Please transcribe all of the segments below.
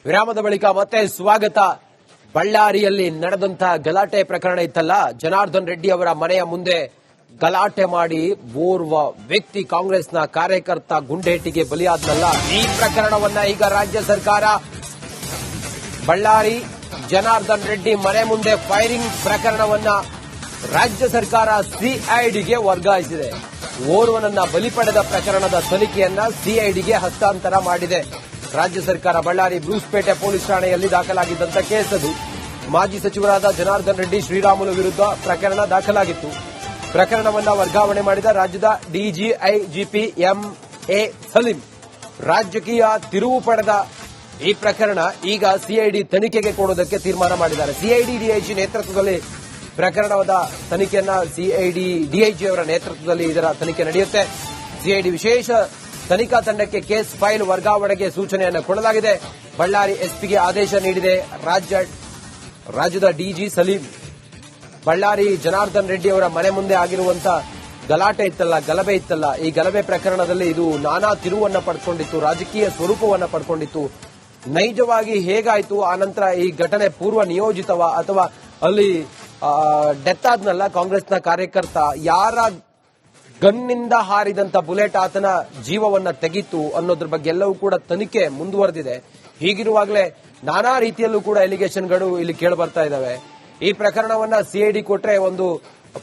ವಿರಾಮದ ಬಳಿಕ ಮತ್ತೆ ಸ್ವಾಗತ. ಬಳ್ಳಾರಿಯಲ್ಲಿ ನಡೆದಂತಹ ಗಲಾಟೆ ಪ್ರಕರಣ ಇತ್ತಲ್ಲ, ಜನಾರ್ದನ್ ರೆಡ್ಡಿ ಅವರ ಮನೆಯ ಮುಂದೆ ಗಲಾಟೆ ಮಾಡಿ ಓರ್ವ ವ್ಯಕ್ತಿ ಕಾಂಗ್ರೆಸ್ನ ಕಾರ್ಯಕರ್ತ ಗುಂಡೇಟಿಗೆ ಬಲಿಯಾದ್ನಲ್ಲ, ಈ ಪ್ರಕರಣವನ್ನ ಈಗ ರಾಜ್ಯ ಸರ್ಕಾರ ಬಳ್ಳಾರಿ ಜನಾರ್ದನ್ ರೆಡ್ಡಿ ಮನೆ ಮುಂದೆ ಫೈರಿಂಗ್ ಪ್ರಕರಣವನ್ನ ರಾಜ್ಯ ಸರ್ಕಾರ ಸಿಐಡಿಗೆ ವರ್ಗಾಯಿಸಿದೆ. ಓರ್ವನನ್ನ ಬಲಿ ಪಡೆದ ಪ್ರಕರಣದ ತನಿಖೆಯನ್ನ ಸಿಐಡಿಗೆ ಹಸ್ತಾಂತರ ಮಾಡಿದೆ. ರಾಜ್ಯ ಸರ್ಕಾರ ಬಳ್ಳಾರಿ ಬ್ರೂಸ್ಪೇಟೆ ಪೊಲೀಸ್ ಠಾಣೆಯಲ್ಲಿ ದಾಖಲಾಗಿದ್ದಂತ ಕೇಸ್ ಅದು. ಮಾಜಿ ಸಚಿವರಾದ ಜನಾರ್ದನ್ ರೆಡ್ಡಿ ಶ್ರೀರಾಮುಲು ವಿರುದ್ಧ ಪ್ರಕರಣ ದಾಖಲಾಗಿತ್ತು. ಪ್ರಕರಣವನ್ನ ವರ್ಗಾವಣೆ ಮಾಡಿದ ರಾಜ್ಯದ ಡಿಜಿಐಜಿಪಿ ಎಂಎ ಸಲೀಂ ರಾಜಕೀಯ ತಿರುವು ಪಡೆದ ಈ ಪ್ರಕರಣ ಈಗ ಸಿಐಡಿ ತನಿಖೆಗೆ ಕೊಡುವುದಕ್ಕೆ ತೀರ್ಮಾನ ಮಾಡಿದ್ದಾರೆ. ಸಿಐಡಿ ಡಿಐಜಿ ನೇತೃತ್ವದಲ್ಲಿ ಪ್ರಕರಣದ ತನಿಖೆಯನ್ನ ಸಿಐಡಿ ಡಿಐಜಿ ಅವರ ನೇತೃತ್ವದಲ್ಲಿ ಇದರ ತನಿಖೆ ನಡೆಯುತ್ತೆ. ಸಿಐಡಿ ವಿಶೇಷ ತನಿಖಾ ತಂಡಕ್ಕೆ ಕೇಸ್ ಫೈಲ್ ವರ್ಗಾವಣೆಗೆ ಸೂಚನೆಯನ್ನು ಕೊಡಲಾಗಿದೆ. ಬಳ್ಳಾರಿ ಎಸ್ಪಿಗೆ ಆದೇಶ ನೀಡಿದೆ ರಾಜ್ಯದ ಡಿಜಿ ಸಲೀಂ. ಬಳ್ಳಾರಿ ಜನಾರ್ದನ್ ರೆಡ್ಡಿ ಅವರ ಮನೆ ಮುಂದೆ ಆಗಿರುವಂತಹ ಗಲಾಟೆ ಇತ್ತಲ್ಲ, ಗಲಭೆ ಇತ್ತಲ್ಲ, ಈ ಗಲಭೆ ಪ್ರಕರಣದಲ್ಲಿ ಇದು ನಾನಾ ತಿರುವನ್ನ ಪಡ್ಕೊಂಡಿತ್ತು, ರಾಜಕೀಯ ಸ್ವರೂಪವನ್ನ ಪಡ್ಕೊಂಡಿತ್ತು. ನೈಜವಾಗಿ ಹೇಗಾಯಿತು, ಆನಂತರ ಈ ಘಟನೆ ಪೂರ್ವ ನಿಯೋಜಿತವ ಅಥವಾ ಅಲ್ಲಿ ಡೆತ್ ಆದ್ನಲ್ಲ ಕಾಂಗ್ರೆಸ್ನ ಕಾರ್ಯಕರ್ತ, ಯಾರ ಗನ್ನಿಂದ ಹಾರಿದಂತ ಬುಲೆಟ್ ಆತನ ಜೀವವನ್ನ ತೆಗಿತು ಅನ್ನೋದ್ರ ಬಗ್ಗೆ ಎಲ್ಲವೂ ಕೂಡ ತನಿಖೆ ಮುಂದುವರೆದಿದೆ. ಹೀಗಿರುವಾಗಲೇ ನಾನಾ ರೀತಿಯಲ್ಲೂ ಕೂಡ ಎಲಿಗೇಷನ್ಗಳು ಇಲ್ಲಿ ಕೇಳಿ ಬರ್ತಾ ಇದಾವೆ. ಈ ಪ್ರಕರಣವನ್ನ ಸಿಐಡಿ ಕೊಟ್ರೆ ಒಂದು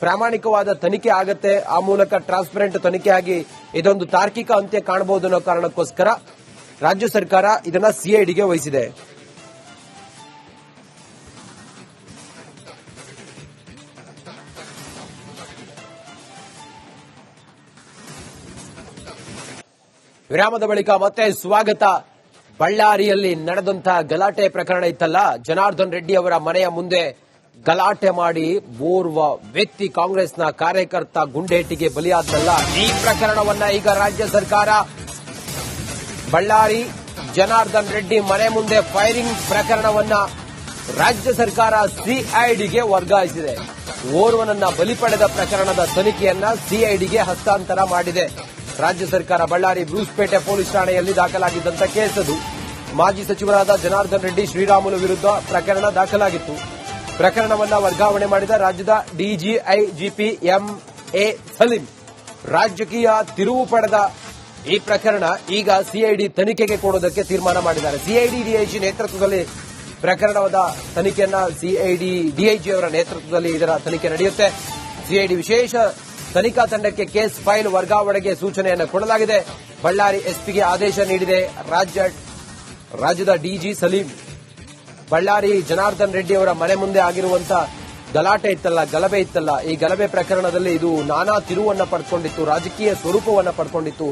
ಪ್ರಾಮಾಣಿಕವಾದ ತನಿಖೆ ಆಗತ್ತೆ, ಆ ಮೂಲಕ ಟ್ರಾನ್ಸ್ಪರೆಂಟ್ ತನಿಖೆ ಆಗಿ ಇದೊಂದು ತಾರ್ಕಿಕ ಅಂತ್ಯ ಕಾಣಬಹುದು ಅನ್ನೋ ಕಾರಣಕ್ಕೋಸ್ಕರ ರಾಜ್ಯ ಸರ್ಕಾರ ಇದನ್ನ ಸಿಐಡಿಗೆ ವಹಿಸಿದೆ. ವಿರಾಮದ ಬಳಿಕ ಮತ್ತೆ ಸ್ವಾಗತ. ಬಳ್ಳಾರಿಯಲ್ಲಿ ನಡೆದಂತಹ ಗಲಾಟೆ ಪ್ರಕರಣ ಇತ್ತಲ್ಲ, ಜನಾರ್ದನ್ ರೆಡ್ಡಿ ಅವರ ಮನೆಯ ಮುಂದೆ ಗಲಾಟೆ ಮಾಡಿ ಓರ್ವ ವ್ಯಕ್ತಿ ಕಾಂಗ್ರೆಸ್ನ ಕಾರ್ಯಕರ್ತ ಗುಂಡೇಟಿಗೆ ಬಲಿಯಾದ್ನಲ್ಲ, ಈ ಪ್ರಕರಣವನ್ನ ಈಗ ರಾಜ್ಯ ಸರ್ಕಾರ ಬಳ್ಳಾರಿ ಜನಾರ್ದನ್ ರೆಡ್ಡಿ ಮನೆ ಮುಂದೆ ಫೈರಿಂಗ್ ಪ್ರಕರಣವನ್ನ ರಾಜ್ಯ ಸರ್ಕಾರ ಸಿಐಡಿಗೆ ವರ್ಗಾಯಿಸಿದೆ. ಓರ್ವನನ್ನ ಬಲಿ ಪಡೆದ ಪ್ರಕರಣದ ತನಿಖೆಯನ್ನ ಸಿಐಡಿಗೆ ಹಸ್ತಾಂತರ ಮಾಡಿದೆ. ರಾಜ್ಯ ಸರ್ಕಾರ ಬಳ್ಳಾರಿ ಬ್ರೂಸ್ಪೇಟೆ ಪೊಲೀಸ್ ಠಾಣೆಯಲ್ಲಿ ದಾಖಲಾಗಿದ್ದಂತ ಕೇಸ್ ಅದು. ಮಾಜಿ ಸಚಿವರಾದ ಜನಾರ್ದನ್ ರೆಡ್ಡಿ ಶ್ರೀರಾಮುಲು ವಿರುದ್ಧ ಪ್ರಕರಣ ದಾಖಲಾಗಿತ್ತು. ಪ್ರಕರಣವನ್ನ ವರ್ಗಾವಣೆ ಮಾಡಿದ ರಾಜ್ಯದ ಡಿಜಿಐಜಿಪಿ ಎಂಎ ಸಲೀಂ ರಾಜಕೀಯ ತಿರುವು ಪಡೆದ ಈ ಪ್ರಕರಣ ಈಗ ಸಿಐಡಿ ತನಿಖೆಗೆ ಕೊಡುವುದಕ್ಕೆ ತೀರ್ಮಾನ ಮಾಡಿದ್ದಾರೆ. ಸಿಐಡಿ ಡಿಐಜಿ ನೇತೃತ್ವದಲ್ಲಿ ಪ್ರಕರಣದ ತನಿಖೆಯನ್ನ ಸಿಐಡಿ ಡಿಐಜಿ ಅವರ ನೇತೃತ್ವದಲ್ಲಿ ಇದರ ತನಿಖೆ ನಡೆಯುತ್ತೆ. ಸಿಐಡಿ ವಿಶೇಷ ತನಿಖಾ ತಂಡಕ್ಕೆ ಕೇಸ್ ಫೈಲ್ ವರ್ಗಾವಣೆಗೆ ಸೂಚನೆಯನ್ನು ಕೊಡಲಾಗಿದೆ. ಬಳ್ಳಾರಿ ಎಸ್ಪಿಗೆ ಆದೇಶ ನೀಡಿದೆ ರಾಜ್ಯದ ಡಿಜಿ ಸಲೀಂ. ಬಳ್ಳಾರಿ ಜನಾರ್ದನ್ ರೆಡ್ಡಿ ಅವರ ಮನೆ ಮುಂದೆ ಆಗಿರುವಂತಹ ಗಲಾಟೆ ಇತ್ತಲ್ಲ, ಗಲಭೆ ಇತ್ತಲ್ಲ, ಈ ಗಲಭೆ ಪ್ರಕರಣದಲ್ಲಿ ಇದು ನಾನಾ ತಿರುವನ್ನ ಪಡ್ಕೊಂಡಿತ್ತು, ರಾಜಕೀಯ ಸ್ವರೂಪವನ್ನ ಪಡ್ಕೊಂಡಿತ್ತು.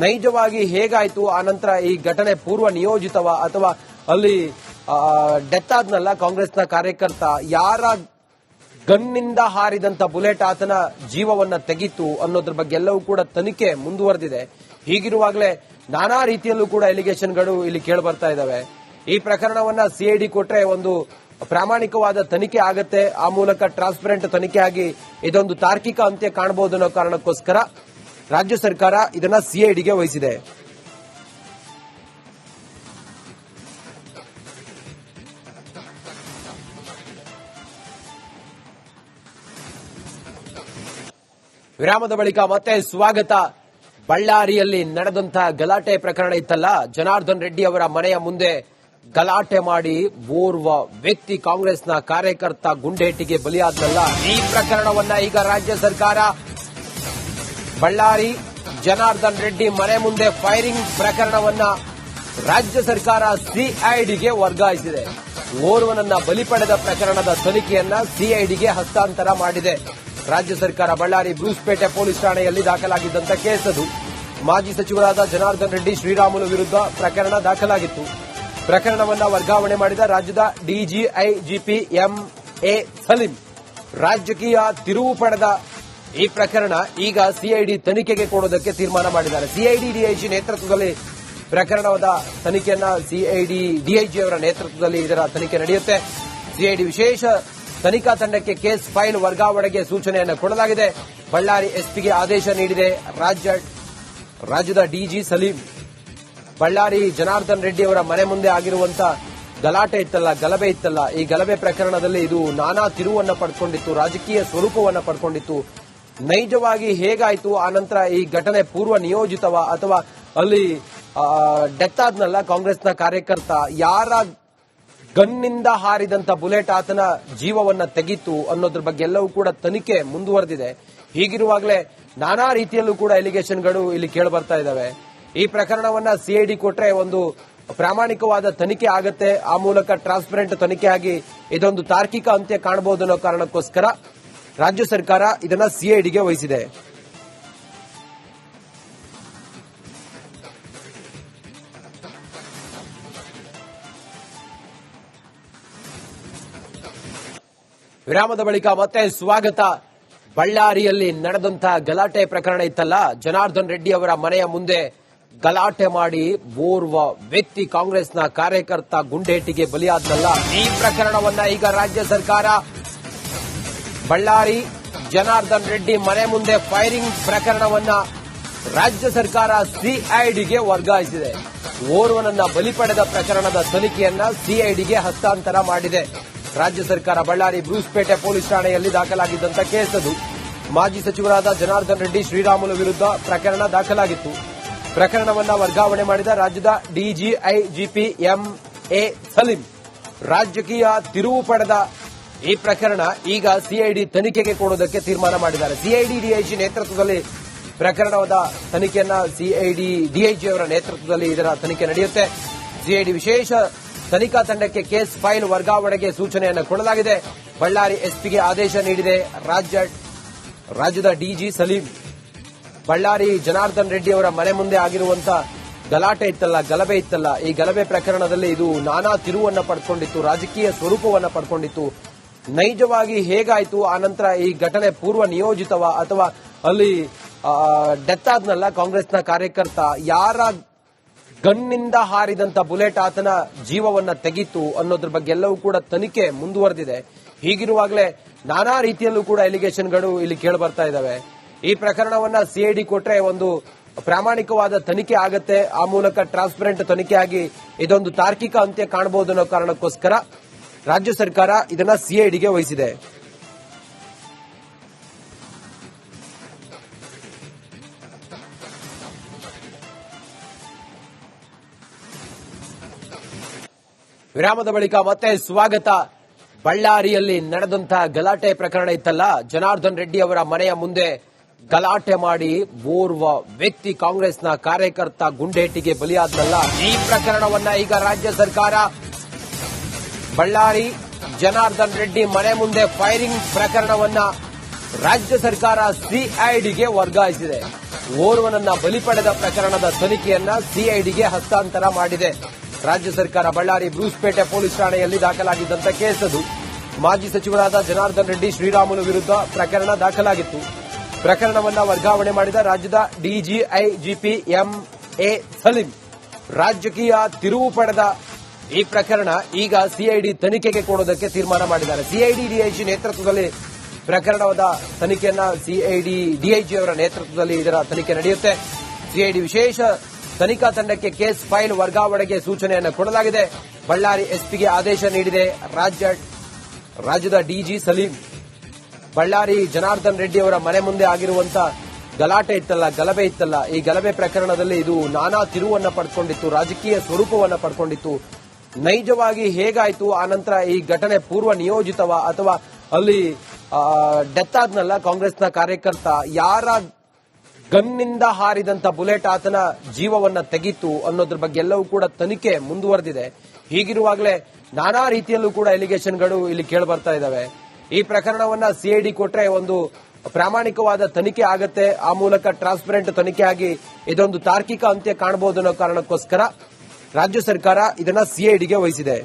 ನೈಜವಾಗಿ ಹೇಗಾಯಿತು, ಆನಂತರ ಈ ಘಟನೆ ಪೂರ್ವ ನಿಯೋಜಿತವ ಅಥವಾ ಅಲ್ಲಿ ಡೆತ್ ಆದ್ನಲ್ಲ ಕಾಂಗ್ರೆಸ್ನ ಕಾರ್ಯಕರ್ತ, ಯಾರ ಗನ್ನಿಂದ ಹಾರಿದಂತ ಬುಲೆಟ್ ಆತನ ಜೀವವನ್ನ ತೆಗಿತು ಅನ್ನೋದ್ರ ಬಗ್ಗೆ ಎಲ್ಲವೂ ಕೂಡ ತನಿಖೆ ಮುಂದುವರೆದಿದೆ. ಹೀಗಿರುವಾಗಲೇ ನಾನಾ ರೀತಿಯಲ್ಲೂ ಕೂಡ ಎಲಿಗೇಷನ್ಗಳು ಇಲ್ಲಿ ಕೇಳಿ ಬರ್ತಾ ಇದಾವೆ. ಈ ಪ್ರಕರಣವನ್ನ ಸಿಐಡಿ ಕೊಟ್ರೆ ಒಂದು ಪ್ರಾಮಾಣಿಕವಾದ ತನಿಖೆ ಆಗತ್ತೆ, ಆ ಮೂಲಕ ಟ್ರಾನ್ಸ್ಪರೆಂಟ್ ತನಿಖೆ ಆಗಿ ಇದೊಂದು ತಾರ್ಕಿಕ ಅಂತ್ಯ ಕಾಣಬಹುದು ಅನ್ನೋ ಕಾರಣಕ್ಕೋಸ್ಕರ ರಾಜ್ಯ ಸರ್ಕಾರ ಇದನ್ನ ಸಿಐಡಿಗೆ ವಹಿಸಿದೆ. ವಿರಾಮದ ಬಳಿಕ ಮತ್ತೆ ಸ್ವಾಗತ. ಬಳ್ಳಾರಿಯಲ್ಲಿ ನಡೆದಂತಹ ಗಲಾಟೆ ಪ್ರಕರಣ ಇತ್ತಲ್ಲ, ಜನಾರ್ದನ್ ರೆಡ್ಡಿ ಅವರ ಮನೆಯ ಮುಂದೆ ಗಲಾಟೆ ಮಾಡಿ ಓರ್ವ ವ್ಯಕ್ತಿ ಕಾಂಗ್ರೆಸ್ನ ಕಾರ್ಯಕರ್ತ ಗುಂಡೇಟಿಗೆ ಬಲಿಯಾದ್ನಲ್ಲ, ಈ ಪ್ರಕರಣವನ್ನ ಈಗ ರಾಜ್ಯ ಸರ್ಕಾರ ಬಳ್ಳಾರಿ ಜನಾರ್ದನ್ ರೆಡ್ಡಿ ಮನೆ ಮುಂದೆ ಫೈರಿಂಗ್ ಪ್ರಕರಣವನ್ನ ರಾಜ್ಯ ಸರ್ಕಾರ ಸಿಐಡಿಗೆ ವರ್ಗಾಯಿಸಿದೆ. ಓರ್ವನನ್ನ ಬಲಿ ಪಡೆದ ಪ್ರಕರಣದ ತನಿಖೆಯನ್ನ ಸಿಐಡಿಗೆ ಹಸ್ತಾಂತರ ಮಾಡಿದೆ. ರಾಜ್ಯ ಸರ್ಕಾರ ಬಳ್ಳಾರಿ ಬ್ರೂಸ್ಪೇಟೆ ಪೊಲೀಸ್ ಠಾಣೆಯಲ್ಲಿ ದಾಖಲಾಗಿದ್ದಂತ ಕೇಸ್ ಅದು. ಮಾಜಿ ಸಚಿವರಾದ ಜನಾರ್ದನ್ ರೆಡ್ಡಿ ಶ್ರೀರಾಮುಲು ವಿರುದ್ಧ ಪ್ರಕರಣ ದಾಖಲಾಗಿತ್ತು. ಪ್ರಕರಣವನ್ನ ವರ್ಗಾವಣೆ ಮಾಡಿದ ರಾಜ್ಯದ ಡಿಜಿಐಜಿಪಿ ಎಂಎ ಸಲೀಂ ರಾಜಕೀಯ ತಿರುವು ಪಡೆದ ಈ ಪ್ರಕರಣ ಈಗ ಸಿಐಡಿ ತನಿಖೆಗೆ ಕೊಡುವುದಕ್ಕೆ ತೀರ್ಮಾನ ಮಾಡಿದ್ದಾರೆ. ಸಿಐಡಿ ಡಿಐಜಿ ನೇತೃತ್ವದಲ್ಲಿ ಪ್ರಕರಣದ ತನಿಖೆಯನ್ನ ಸಿಐಡಿ ಡಿಐಜಿ ಅವರ ನೇತೃತ್ವದಲ್ಲಿ ಇದರ ತನಿಖೆ ನಡೆಯುತ್ತೆ. ಸಿಐಡಿ ವಿಶೇಷ ತನಿಖಾ ತಂಡಕ್ಕೆ ಕೇಸ್ ಫೈಲ್ ವರ್ಗಾವಣೆಗೆ ಸೂಚನೆಯನ್ನು ಕೊಡಲಾಗಿದೆ. ಬಳ್ಳಾರಿ ಎಸ್ಪಿಗೆ ಆದೇಶ ನೀಡಿದೆ ರಾಜ್ಯದ ಡಿಜಿ ಸಲೀಂ. ಬಳ್ಳಾರಿ ಜನಾರ್ದನ್ ರೆಡ್ಡಿ ಅವರ ಮನೆ ಮುಂದೆ ಆಗಿರುವಂತ ಗಲಾಟೆ ಇತ್ತಲ್ಲ, ಗಲಭೆ ಇತ್ತಲ್ಲ, ಈ ಗಲಭೆ ಪ್ರಕರಣದಲ್ಲಿ ಇದು ನಾನಾ ತಿರುವನ್ನ ಪಡ್ಕೊಂಡಿತ್ತು, ರಾಜಕೀಯ ಸ್ವರೂಪವನ್ನ ಪಡ್ಕೊಂಡಿತ್ತು. ನೈಜವಾಗಿ ಹೇಗಾಯಿತು, ಆನಂತರ ಈ ಘಟನೆ ಪೂರ್ವ ನಿಯೋಜಿತವ ಅಥವಾ ಅಲ್ಲಿ ಡೆತ್ ಆದ್ನಲ್ಲ ಕಾಂಗ್ರೆಸ್ನ ಕಾರ್ಯಕರ್ತ, ಯಾರ ಗನ್ನಿಂದ ಹಾರಿದಂತ ಬುಲೆಟ್ ಆತನ ಜೀವವನ್ನ ತೆಗಿತು ಅನ್ನೋದ್ರ ಬಗ್ಗೆ ಎಲ್ಲವೂ ಕೂಡ ತನಿಖೆ ಮುಂದುವರೆದಿದೆ. ಹೀಗಿರುವಾಗಲೇ ನಾನಾ ರೀತಿಯಲ್ಲೂ ಕೂಡ ಎಲಿಗೇಷನ್ಗಳು ಇಲ್ಲಿ ಕೇಳಿಬರ್ತಾ ಇದ್ದಾವೆ. ಈ ಪ್ರಕರಣವನ್ನ ಸಿಐಡಿ ಕೊಟ್ರೆ ಒಂದು ಪ್ರಾಮಾಣಿಕವಾದ ತನಿಖೆ ಆಗತ್ತೆ, ಆ ಮೂಲಕ ಟ್ರಾನ್ಸ್ಪರೆಂಟ್ ತನಿಖೆ ಆಗಿ ಇದೊಂದು ತಾರ್ಕಿಕ ಅಂತ್ಯ ಕಾಣಬಹುದು ಅನ್ನೋ ಕಾರಣಕ್ಕೋಸ್ಕರ ರಾಜ್ಯ ಸರ್ಕಾರ ಇದನ್ನ ಸಿಐಡಿಗೆ ವಹಿಸಿದೆ. ವಿರಾಮದ ಬಳಿಕ ಮತ್ತೆ ಸ್ವಾಗತ. ಬಳ್ಳಾರಿಯಲ್ಲಿ ನಡೆದಂತಹ ಗಲಾಟೆ ಪ್ರಕರಣ ಇತ್ತಲ್ಲ, ಜನಾರ್ದನ್ ರೆಡ್ಡಿ ಅವರ ಮನೆಯ ಮುಂದೆ ಗಲಾಟೆ ಮಾಡಿ ಓರ್ವ ವ್ಯಕ್ತಿ ಕಾಂಗ್ರೆಸ್ನ ಕಾರ್ಯಕರ್ತ ಗುಂಡೇಟಿಗೆ ಬಲಿಯಾದಲ್ಲ. ಈ ಪ್ರಕರಣವನ್ನ ಈಗ ರಾಜ್ಯ ಸರ್ಕಾರ ಬಳ್ಳಾರಿ ಜನಾರ್ದನ್ ರೆಡ್ಡಿ ಮನೆ ಮುಂದೆ ಫೈರಿಂಗ್ ಪ್ರಕರಣವನ್ನ ರಾಜ್ಯ ಸರ್ಕಾರ ಸಿಐಡಿಗೆ ವರ್ಗಾಯಿಸಿದೆ. ಓರ್ವನನ್ನ ಬಲಿ ಪಡೆದ ಪ್ರಕರಣದ ತನಿಖೆಯನ್ನ ಸಿಐಡಿಗೆ ಹಸ್ತಾಂತರ ಮಾಡಿದೆ. ರಾಜ್ಯ ಸರ್ಕಾರ ಬಳ್ಳಾರಿ ಬ್ರೂಸ್ಪೇಟೆ ಪೊಲೀಸ್ ಠಾಣೆಯಲ್ಲಿ ದಾಖಲಾಗಿದ್ದಂತ ಕೇಸ್ ಅದು. ಮಾಜಿ ಸಚಿವರಾದ ಜನಾರ್ದನ್ ರೆಡ್ಡಿ ಶ್ರೀರಾಮುಲು ವಿರುದ್ಧ ಪ್ರಕರಣ ದಾಖಲಾಗಿತ್ತು. ಪ್ರಕರಣವನ್ನ ವರ್ಗಾವಣೆ ಮಾಡಿದ ರಾಜ್ಯದ ಡಿಜಿಐಜಿಪಿ ಎಂಎ ಸಲೀಂ ರಾಜಕೀಯ ತಿರುವು ಪಡೆದ ಈ ಪ್ರಕರಣ ಈಗ ಸಿಐಡಿ ತನಿಖೆಗೆ ಕೊಡುವುದಕ್ಕೆ ತೀರ್ಮಾನ ಮಾಡಿದ್ದಾರೆ. ಸಿಐಡಿ ಡಿಐಜಿ ನೇತೃತ್ವದಲ್ಲಿ ಪ್ರಕರಣದ ತನಿಖೆಯನ್ನ ಸಿಐಡಿ ಡಿಐಜಿ ಅವರ ನೇತೃತ್ವದಲ್ಲಿ ಇದರ ತನಿಖೆ ನಡೆಯುತ್ತೆ. ಸಿಐಡಿ ವಿಶೇಷ ತನಿಖಾ ತಂಡಕ್ಕೆ ಕೇಸ್ ಫೈಲ್ ವರ್ಗಾವಣೆಗೆ ಸೂಚನೆಯನ್ನು ಕೊಡಲಾಗಿದೆ. ಬಳ್ಳಾರಿ ಎಸ್ಪಿಗೆ ಆದೇಶ ನೀಡಿದೆ ರಾಜ್ಯದ ಡಿಜಿ ಸಲೀಂ. ಬಳ್ಳಾರಿ ಜನಾರ್ದನ್ ರೆಡ್ಡಿ ಅವರ ಮನೆ ಮುಂದೆ ಆಗಿರುವಂತ ಗಲಾಟೆ ಇತ್ತಲ್ಲ, ಗಲಭೆ ಇತ್ತಲ್ಲ, ಈ ಗಲಭೆ ಪ್ರಕರಣದಲ್ಲಿ ಇದು ನಾನಾ ತಿರುವನ್ನ ಪಡ್ಕೊಂಡಿತ್ತು, ರಾಜಕೀಯ ಸ್ವರೂಪವನ್ನ ಪಡ್ಕೊಂಡಿತ್ತು. ನೈಜವಾಗಿ ಹೇಗಾಯಿತು, ಆನಂತರ ಈ ಘಟನೆ ಪೂರ್ವ ನಿಯೋಜಿತವ ಅಥವಾ ಅಲ್ಲಿ ಡೆತ್ ಆದ್ನಲ್ಲ ಕಾಂಗ್ರೆಸ್ನ ಕಾರ್ಯಕರ್ತ, ಯಾರ ಗನ್ನಿಂದ ಹಾರಿದಂತ ಬುಲೆಟ್ ಆತನ ಜೀವವನ್ನ ತೆಗಿತು ಅನ್ನೋದ್ರ ಬಗ್ಗೆ ಎಲ್ಲವೂ ಕೂಡ ತನಿಖೆ ಮುಂದುವರೆದಿದೆ. ಹೀಗಿರುವಾಗಲೇ ನಾನಾ ರೀತಿಯಲ್ಲೂ ಕೂಡ ಎಲಿಗೇಷನ್ಗಳು ಇಲ್ಲಿ ಕೇಳಿಬರ್ತಾ ಇದ್ದಾವೆ. ಈ ಪ್ರಕರಣವನ್ನ ಸಿಐಡಿ ಕೊಟ್ರೆ ಒಂದು ಪ್ರಾಮಾಣಿಕವಾದ ತನಿಖೆ ಆಗತ್ತೆ, ಆ ಮೂಲಕ ಟ್ರಾನ್ಸ್ಪರೆಂಟ್ ತನಿಖೆ ಆಗಿ ಇದೊಂದು ತಾರ್ಕಿಕ ಅಂತ್ಯ ಕಾಣಬಹುದು ಅನ್ನೋ ಕಾರಣಕ್ಕೋಸ್ಕರ ರಾಜ್ಯ ಸರ್ಕಾರ ಇದನ್ನ ಸಿಐಡಿಗೆ ವಹಿಸಿದೆ. ವಿರಾಮದ ಬಳಿಕ ಮತ್ತೆ ಸ್ವಾಗತ. ಬಳ್ಳಾರಿಯಲ್ಲಿ ನಡೆದಂತಹ ಗಲಾಟೆ ಪ್ರಕರಣ ಇತ್ತಲ್ಲ, ಜನಾರ್ದನ್ ರೆಡ್ಡಿ ಅವರ ಮನೆಯ ಮುಂದೆ ಗಲಾಟೆ ಮಾಡಿ ಓರ್ವ ವ್ಯಕ್ತಿ ಕಾಂಗ್ರೆಸ್ನ ಕಾರ್ಯಕರ್ತ ಗುಂಡೇಟಿಗೆ ಬಲಿಯಾದಲ್ಲ. ಈ ಪ್ರಕರಣವನ್ನ ಈಗ ರಾಜ್ಯ ಸರ್ಕಾರ ಬಳ್ಳಾರಿ ಜನಾರ್ದನ್ ರೆಡ್ಡಿ ಮನೆ ಮುಂದೆ ಫೈರಿಂಗ್ ಪ್ರಕರಣವನ್ನ ರಾಜ್ಯ ಸರ್ಕಾರ ಸಿಐಡಿಗೆ ವರ್ಗಾಯಿಸಿದೆ. ಓರ್ವನನ್ನ ಬಲಿ ಪಡೆದ ಪ್ರಕರಣದ ತನಿಖೆಯನ್ನ ಸಿಐಡಿಗೆ ಹಸ್ತಾಂತರ ಮಾಡಿದೆ. ರಾಜ್ಯ ಸರ್ಕಾರ ಬಳ್ಳಾರಿ ಬ್ರೂಸ್ಪೇಟೆ ಪೊಲೀಸ್ ಠಾಣೆಯಲ್ಲಿ ದಾಖಲಾಗಿದ್ದಂತ ಕೇಸ್ ಅದು. ಮಾಜಿ ಸಚಿವರಾದ ಜನಾರ್ದನ್ ರೆಡ್ಡಿ ಶ್ರೀರಾಮುಲು ವಿರುದ್ಧ ಪ್ರಕರಣ ದಾಖಲಾಗಿತ್ತು. ಪ್ರಕರಣವನ್ನ ವರ್ಗಾವಣೆ ಮಾಡಿದ ರಾಜ್ಯದ ಡಿಜಿಐಜಿಪಿ ಎಂಎ ಸಲೀಂ ರಾಜಕೀಯ ತಿರುವು ಪಡೆದ ಈ ಪ್ರಕರಣ ಈಗ ಸಿಐಡಿ ತನಿಖೆಗೆ ಕೊಡುವುದಕ್ಕೆ ತೀರ್ಮಾನ ಮಾಡಿದ್ದಾರೆ. ಸಿಐಡಿ ಡಿಐಜಿ ನೇತೃತ್ವದಲ್ಲಿ ಪ್ರಕರಣದ ತನಿಖೆಯನ್ನ ಸಿಐಡಿ ಡಿಐಜಿ ಅವರ ನೇತೃತ್ವದಲ್ಲಿ ಇದರ ತನಿಖೆ ನಡೆಯುತ್ತೆ. ಸಿಐಡಿ ವಿಶೇಷ ತನಿಖಾ ತಂಡಕ್ಕೆ ಕೇಸ್ ಫೈಲ್ ವರ್ಗಾವಣೆಗೆ ಸೂಚನೆಯನ್ನು ಕೊಡಲಾಗಿದೆ. ಬಳ್ಳಾರಿ ಎಸ್ಪಿಗೆ ಆದೇಶ ನೀಡಿದೆ ರಾಜ್ಯದ ಡಿಜಿ ಸಲೀಂ. ಬಳ್ಳಾರಿ ಜನಾರ್ದನ್ ರೆಡ್ಡಿ ಅವರ ಮನೆ ಮುಂದೆ ಆಗಿರುವಂತ ಗಲಾಟೆ ಇತ್ತಲ್ಲ, ಗಲಭೆ ಇತ್ತಲ್ಲ, ಈ ಗಲಭೆ ಪ್ರಕರಣದಲ್ಲಿ ಇದು ನಾನಾ ತಿರುವನ್ನ ಪಡ್ಕೊಂಡಿತ್ತು, ರಾಜಕೀಯ ಸ್ವರೂಪವನ್ನ ಪಡ್ಕೊಂಡಿತ್ತು. ನೈಜವಾಗಿ ಹೇಗಾಯಿತು, ಆನಂತರ ಈ ಘಟನೆ ಪೂರ್ವ ನಿಯೋಜಿತವ ಅಥವಾ ಅಲ್ಲಿ ಡೆತ್ ಆದ್ನಲ್ಲ ಕಾಂಗ್ರೆಸ್ನ ಕಾರ್ಯಕರ್ತ, ಯಾರ ಗನ್ನಿಂದ ಹಾರಿದಂತ ಬುಲೆಟ್ ಆತನ ಜೀವವನ್ನ ತೆಗಿತು ಅನ್ನೋದ್ರ ಬಗ್ಗೆ ಎಲ್ಲವೂ ಕೂಡ ತನಿಖೆ ಮುಂದುವರೆದಿದೆ. ಹೀಗಿರುವಾಗಲೇ ನಾನಾ ರೀತಿಯಲ್ಲೂ ಕೂಡ ಎಲಿಗೇಷನ್ಗಳು ಇಲ್ಲಿ ಕೇಳಿಬರ್ತಾ ಇದ್ದಾವೆ. ಈ ಪ್ರಕರಣವನ್ನ ಸಿಐಡಿ ಕೊಟ್ರೆ ಒಂದು ಪ್ರಾಮಾಣಿಕವಾದ ತನಿಖೆ ಆಗತ್ತೆ, ಆ ಮೂಲಕ ಟ್ರಾನ್ಸ್ಪರೆಂಟ್ ತನಿಖೆ ಆಗಿ ಇದೊಂದು ತಾರ್ಕಿಕ ಅಂತ್ಯ ಕಾಣಬಹುದು ಅನ್ನೋ ಕಾರಣಕ್ಕೋಸ್ಕರ ರಾಜ್ಯ ಸರ್ಕಾರ ಇದನ್ನ ಸಿಐಡಿಗೆ ವಹಿಸಿದೆ.